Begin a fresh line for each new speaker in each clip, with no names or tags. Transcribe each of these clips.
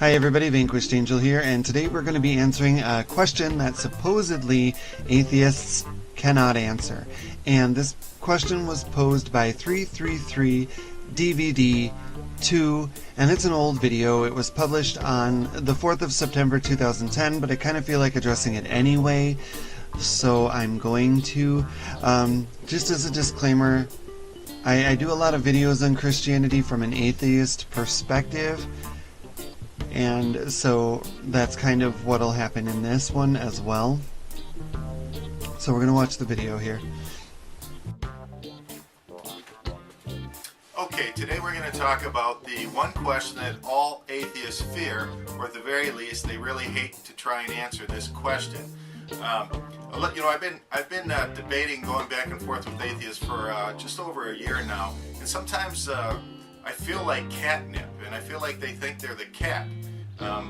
Hi everybody, Vanquished Angel here, and today we're going to be answering a question that supposedly atheists cannot answer. And this question was posed by 333 DVD 2, and it's an old video. It was published on the 4th of September 2010, but I kind of feel like addressing it anyway. So I'm going to, just as a disclaimer, I do a lot of videos on Christianity from an atheist perspective. And so that's kind of what'll happen in this one as well. So we're going to watch the video here.
Okay, today we're going to talk about the one question that all atheists fear, or at the very least, they really hate to try and answer this question. I've been debating, going back and forth with atheists for just over a year now, and sometimes I feel like catnip, and I feel like they think they're the cat.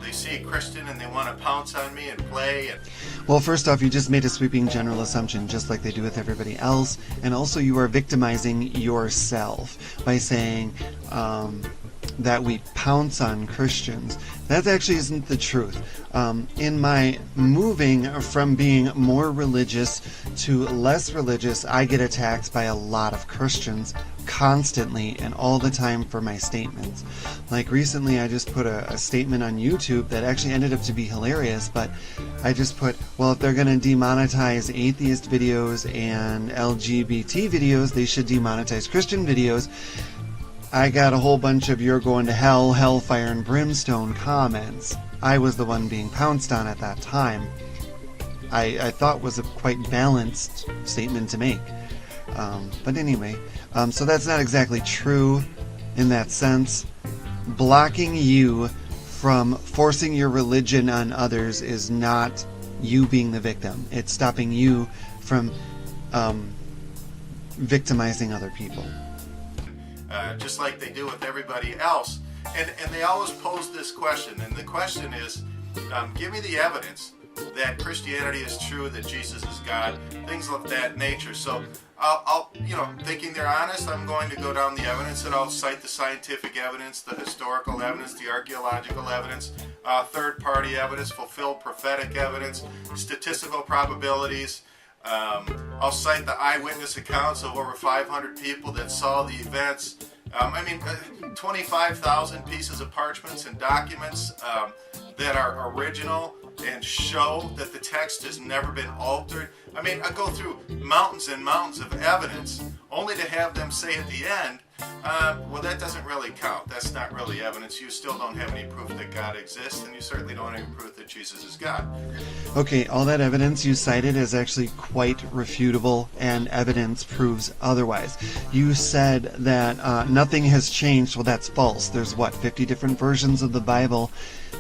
They see a Christian and they want to pounce on me and play.
Well, first off, you just made a sweeping general assumption, just like they do with everybody else, and also you are victimizing yourself by saying that we pounce on Christians. That actually isn't the truth. In my moving from being more religious to less religious, I get attacked by a lot of Christians constantly and all the time for my statements. Like recently I just put a statement on YouTube that actually ended up to be hilarious, but I just put, well, if they're going to demonetize atheist videos and LGBT videos, they should demonetize Christian videos. I got a whole bunch of "you're going to hell, hellfire and brimstone" comments. I was the one being pounced on at that time. I thought was a quite balanced statement to make. But anyway, so that's not exactly true in that sense. Blocking you from forcing your religion on others is not you being the victim. It's stopping you from victimizing other people.
Just like they do with everybody else. And they always pose this question, and the question is, give me the evidence that Christianity is true, that Jesus is God, things of that nature. So I'll thinking they're honest, I'm going to go down the evidence, and I'll cite the scientific evidence, the historical evidence, the archaeological evidence, third-party evidence, fulfilled prophetic evidence, statistical probabilities. I'll cite the eyewitness accounts of over 500 people that saw the events. 25,000 pieces of parchments and documents that are original and show that the text has never been altered. I go through mountains and mountains of evidence only to have them say at the end, well, that doesn't really count. That's not really evidence. You still don't have any proof that God exists, and you certainly don't have any proof that Jesus is God.
Okay, all that evidence you cited is actually quite refutable, and evidence proves otherwise. You said that nothing has changed. Well, that's false. There's, 50 different versions of the Bible,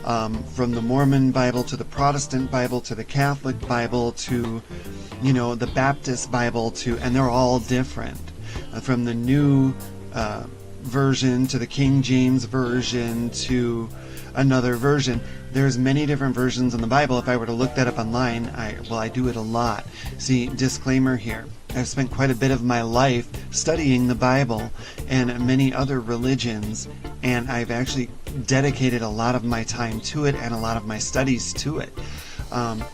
from the Mormon Bible to the Protestant Bible to the Catholic Bible to, the Baptist Bible and they're all different. From the New version to the King James version to another version. There's many different versions in the Bible. If I were to look that up online, I do it a lot. See, disclaimer here. I've spent quite a bit of my life studying the Bible and many other religions, and I've actually dedicated a lot of my time to it and a lot of my studies to it.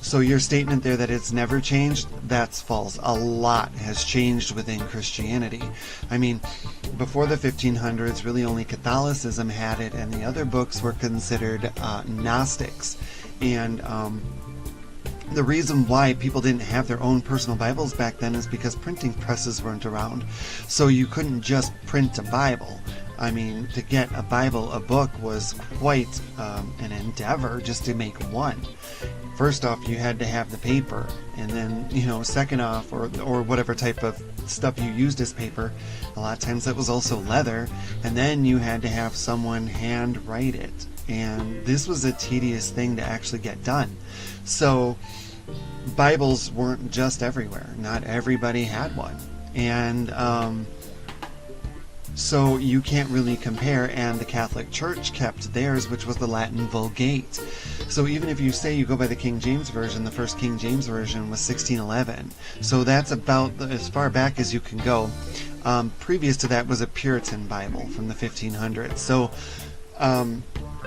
So your statement there that it's never changed, that's false. A lot has changed within Christianity. Before the 1500s, really only Catholicism had it, and the other books were considered Gnostics. And the reason why people didn't have their own personal Bibles back then is because printing presses weren't around. So you couldn't just print a Bible. To get a Bible, a book, was quite an endeavor just to make one. First off, you had to have the paper, and then, second off, or whatever type of stuff you used as paper, a lot of times that was also leather, and then you had to have someone hand write it. And this was a tedious thing to actually get done. So Bibles weren't just everywhere. Not everybody had one. And so you can't really compare, and the Catholic Church kept theirs, which was the Latin Vulgate. So even if you say you go by the King James Version, the first King James Version was 1611. So that's about as far back as you can go. Previous to that was a Puritan Bible from the 1500s. So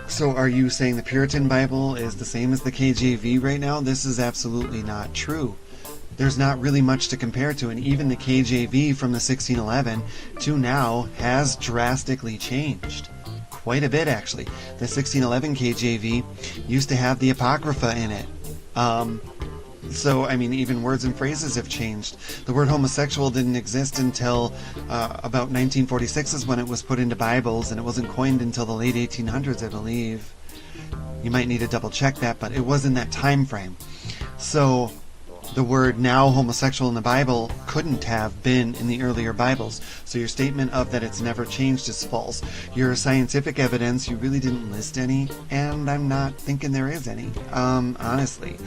So are you saying the Puritan Bible is the same as the KJV right now? This is absolutely not true. There's not really much to compare to, and even the KJV from the 1611 to now has drastically changed. Quite a bit, actually. The 1611 KJV used to have the Apocrypha in it. So, I mean, even words and phrases have changed. The word homosexual didn't exist until about 1946 is when it was put into Bibles, and it wasn't coined until the late 1800s, I believe. You might need to double check that, but it was in that time frame. So, the word now homosexual in the Bible couldn't have been in the earlier Bibles. So your statement of that it's never changed is false. Your scientific evidence, you really didn't list any, and I'm not thinking there is any, honestly.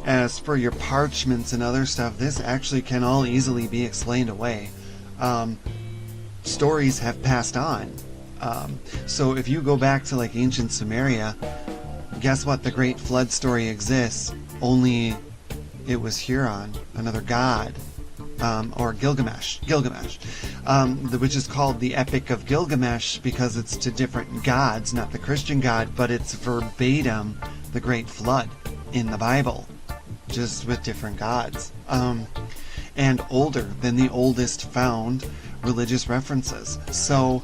As for your parchments and other stuff, this actually can all easily be explained away. Stories have passed on. So if you go back to like ancient Sumeria, guess what? The Great Flood story exists, only it was Huron, another god, or Gilgamesh, which is called the Epic of Gilgamesh because it's to different gods, not the Christian God, but it's verbatim the Great Flood in the Bible, just with different gods, and older than the oldest found religious references. So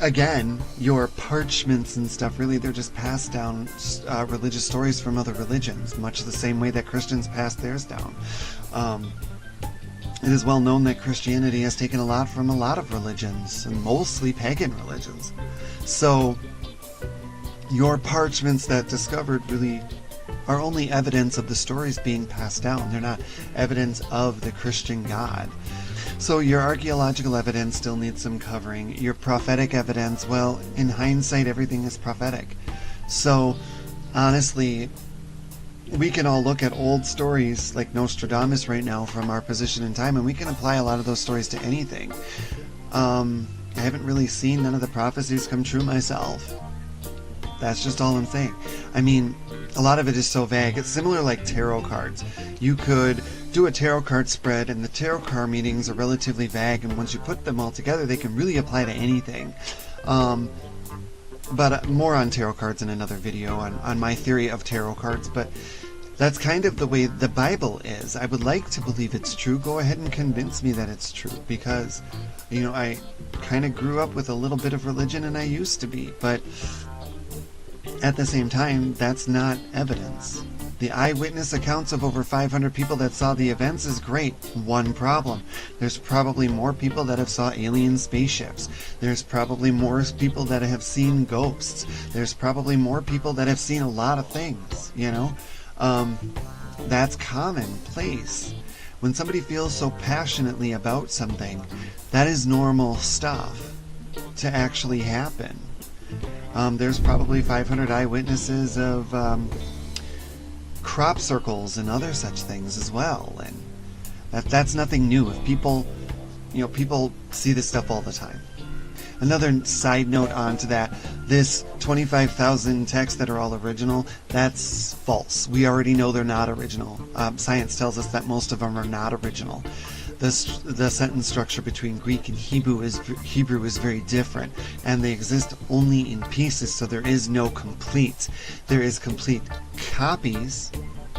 again, your parchments and stuff, really, they're just passed down religious stories from other religions, much the same way that Christians passed theirs down. It is well known that Christianity has taken a lot from a lot of religions, and mostly pagan religions. So your parchments that discovered really are only evidence of the stories being passed down. They're not evidence of the Christian God. So your archaeological evidence still needs some covering. Your prophetic evidence, well, in hindsight, everything is prophetic. So, honestly, we can all look at old stories like Nostradamus right now from our position in time, and we can apply a lot of those stories to anything. I haven't really seen none of the prophecies come true myself. That's just all I'm saying. I mean, a lot of it is so vague. It's similar like tarot cards. You could do a tarot card spread, and the tarot card meanings are relatively vague, and once you put them all together, they can really apply to anything. But more on tarot cards in another video on my theory of tarot cards, but that's kind of the way the Bible is. I would like to believe it's true. Go ahead and convince me that it's true, because, you know, I kind of grew up with a little bit of religion, and I used to be, but at the same time, that's not evidence. The eyewitness accounts of over 500 people that saw the events is great. One problem: there's probably more people that have saw alien spaceships. There's probably more people that have seen ghosts. There's probably more people that have seen a lot of things, you know? That's commonplace. When somebody feels so passionately about something, that is normal stuff to actually happen. There's probably 500 eyewitnesses of crop circles and other such things as well, and that's nothing new. If people, you know, people see this stuff all the time. Another side note onto that, this 25,000 texts that are all original, that's false. We already know they're not original. Science tells us that most of them are not original. The sentence structure between Greek and Hebrew is very different, and they exist only in pieces, so there is no complete. There is complete copies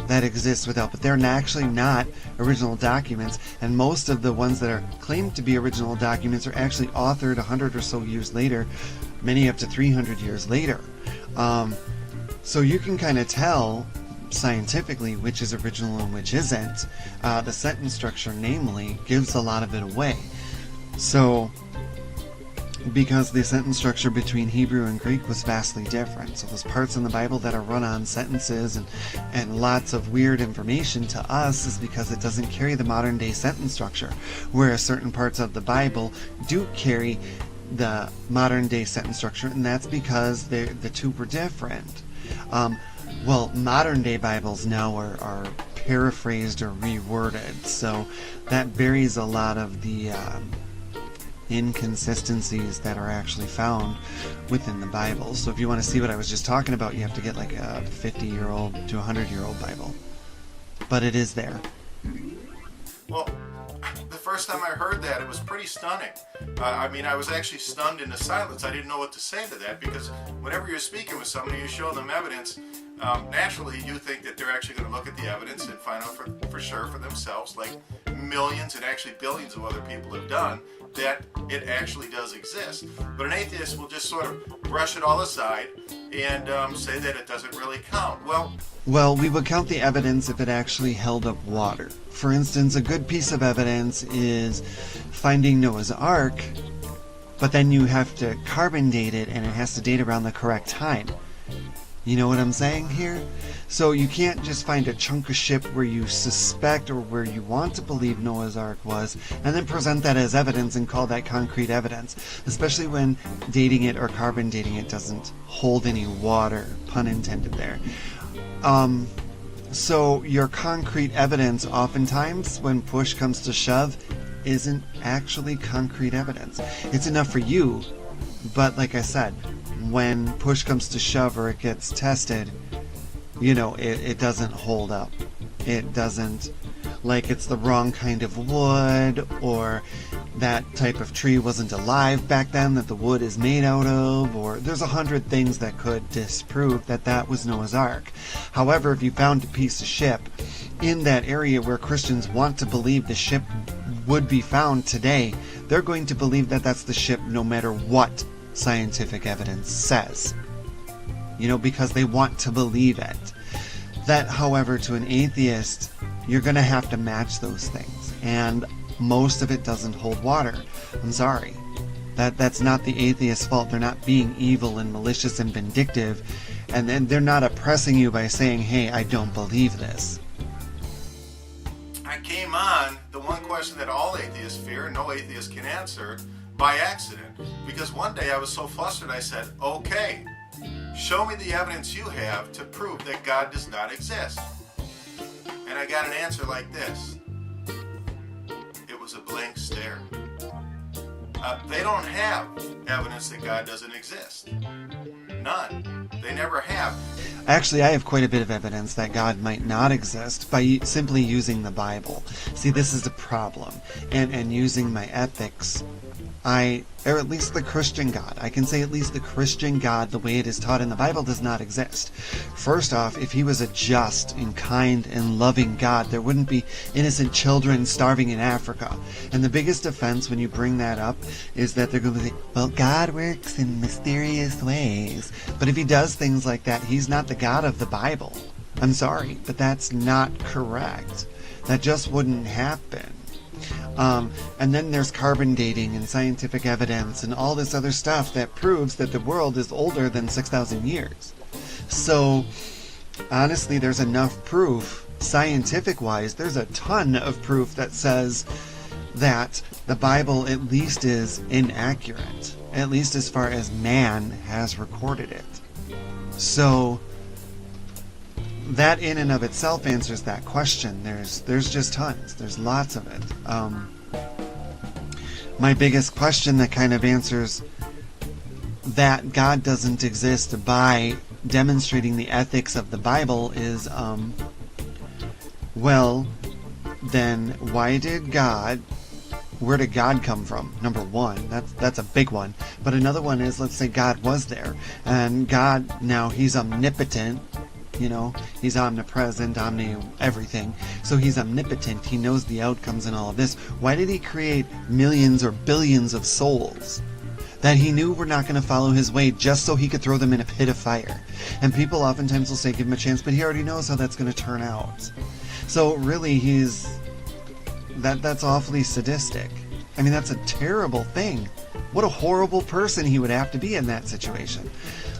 that exist without, but they're actually not original documents, and most of the ones that are claimed to be original documents are actually authored 100 or so years later, many up to 300 years later. So you can kind of tell scientifically which is original and which isn't. The sentence structure, namely, gives a lot of it away. So, because the sentence structure between Hebrew and Greek was vastly different, so those parts in the Bible that are run-on sentences and lots of weird information to us is because it doesn't carry the modern-day sentence structure, whereas certain parts of the Bible do carry the modern-day sentence structure, and that's because the two were different. Well, modern-day Bibles now are paraphrased or reworded, so that buries a lot of the inconsistencies that are actually found within the Bible. So if you want to see what I was just talking about, you have to get like a 50-year-old to 100-year-old Bible. But it is there.
Well, the first time I heard that, it was pretty stunning. I was actually stunned into silence. I didn't know what to say to that, because whenever you're speaking with somebody, you show them evidence, naturally you think that they're actually going to look at the evidence and find out for sure for themselves, like millions and actually billions of other people have done, that it actually does exist. But an atheist will just sort of brush it all aside and say that it doesn't really count.
Well, we would count the evidence if it actually held up water. For instance, a good piece of evidence is finding Noah's Ark, but then you have to carbon date it, and it has to date around the correct time. You know what I'm saying here? So you can't just find a chunk of ship where you suspect or where you want to believe Noah's Ark was, and then present that as evidence and call that concrete evidence, especially when dating it or carbon dating it doesn't hold any water, pun intended there. So your concrete evidence, oftentimes, when push comes to shove, isn't actually concrete evidence. It's enough for you, but like I said, when push comes to shove or it gets tested, it doesn't hold up. It doesn't, like it's the wrong kind of wood, or that type of tree wasn't alive back then that the wood is made out of, or there's 100 things that could disprove that was Noah's Ark. However, if you found a piece of ship in that area where Christians want to believe the ship would be found today, they're going to believe that that's the ship no matter what scientific evidence says. Because they want to believe it. That, however, to an atheist, you're going to have to match those things. And most of it doesn't hold water. I'm sorry. That's not the atheist's fault. They're not being evil and malicious and vindictive. And then they're not oppressing you by saying, hey, I don't believe this.
I came on the one question that all atheists fear and no atheist can answer by accident. Because one day I was so flustered, I said, okay, show me the evidence you have to prove that God does not exist. And I got an answer like this. It was a blank stare. They don't have evidence that God doesn't exist. None. They never have.
Actually, I have quite a bit of evidence that God might not exist by simply using the Bible. See, this is the problem. And using my ethics, or at least the Christian God. I can say at least the Christian God, the way it is taught in the Bible, does not exist. First off, if he was a just and kind and loving God, there wouldn't be innocent children starving in Africa. And the biggest offense when you bring that up is that they're going to say, well, God works in mysterious ways. But if he does things like that, he's not the God of the Bible. I'm sorry, but that's not correct. That just wouldn't happen. And then there's carbon dating and scientific evidence and all this other stuff that proves that the world is older than 6,000 years. So, honestly, there's enough proof, scientific-wise, there's a ton of proof that says that the Bible at least is inaccurate, at least as far as man has recorded it. So, that in and of itself answers that question. There's just tons. There's lots of it. My biggest question that kind of answers that God doesn't exist by demonstrating the ethics of the Bible is, well, then why did where did God come from? Number one, that's a big one. But another one is, let's say God was there, and God, now he's omnipotent. He's omnipresent, everything. So he's omnipotent. He knows the outcomes and all of this. Why did he create millions or billions of souls that he knew were not going to follow his way just so he could throw them in a pit of fire? And people oftentimes will say, give him a chance, but he already knows how that's going to turn out. So really, that's awfully sadistic. I mean, that's a terrible thing. What a horrible person he would have to be in that situation.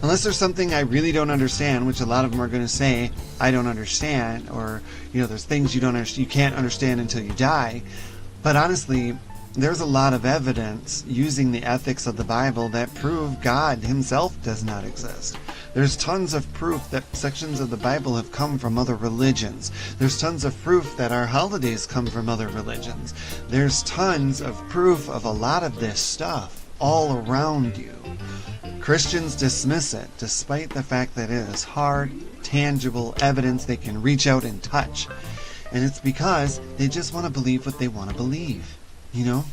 Unless there's something I really don't understand, which a lot of them are going to say, I don't understand, or, there's things you can't understand until you die. But honestly, there's a lot of evidence using the ethics of the Bible that prove God himself does not exist. There's tons of proof that sections of the Bible have come from other religions. There's tons of proof that our holidays come from other religions. There's tons of proof of a lot of this stuff all around you. Christians dismiss it, despite the fact that it is hard, tangible evidence they can reach out and touch. And it's because they just want to believe what they want to believe. you know,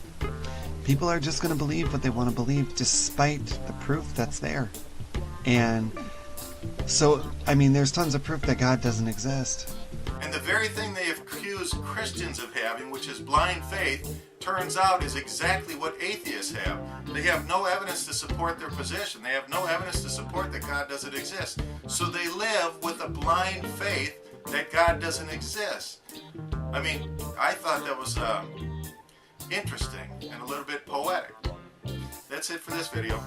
people are just going to believe what they want to believe despite the proof that's there. And so, I mean, there's tons of proof that God doesn't exist.
And the very thing they accuse Christians of having, which is blind faith, turns out is exactly what atheists have. They have no evidence to support their position. They have no evidence to support that God doesn't exist. So they live with a blind faith that God doesn't exist. I mean, I thought that was interesting and a little bit poetic. That's it for this video.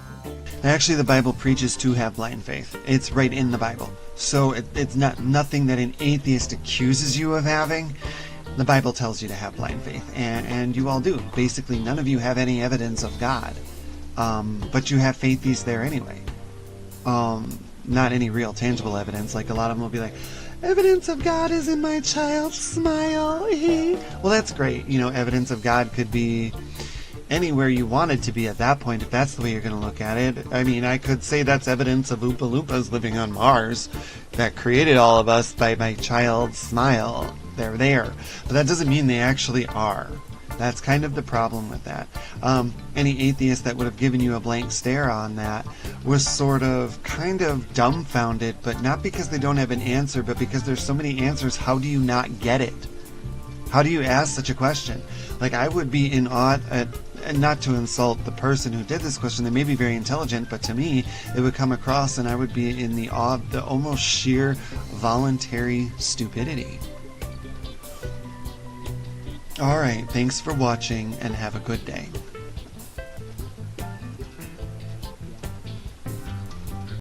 Actually, the Bible preaches to have blind faith. It's right in the Bible. So it's nothing that an atheist accuses you of having. The Bible tells you to have blind faith, and you all do. Basically, none of you have any evidence of God, but you have faith He's there anyway. Not any real tangible evidence. Like a lot of them will be like, evidence of God is in my child's smile. Well, that's great. You know, evidence of God could be anywhere you want it to be at that point, if that's the way you're going to look at it. I mean, I could say that's evidence of Oompa Loompas living on Mars that created all of us by my child's smile. They're there. But that doesn't mean they actually are. That's kind of the problem with that. Any atheist that would have given you a blank stare on that was sort of kind of dumbfounded, but not because they don't have an answer, but because there's so many answers. How do you not get it? How do you ask such a question? Like, I would be in awe at, and not to insult the person who did this question, they may be very intelligent, but to me, it would come across and I would be in the awe of the almost sheer voluntary stupidity. Alright, thanks for watching and have a good day.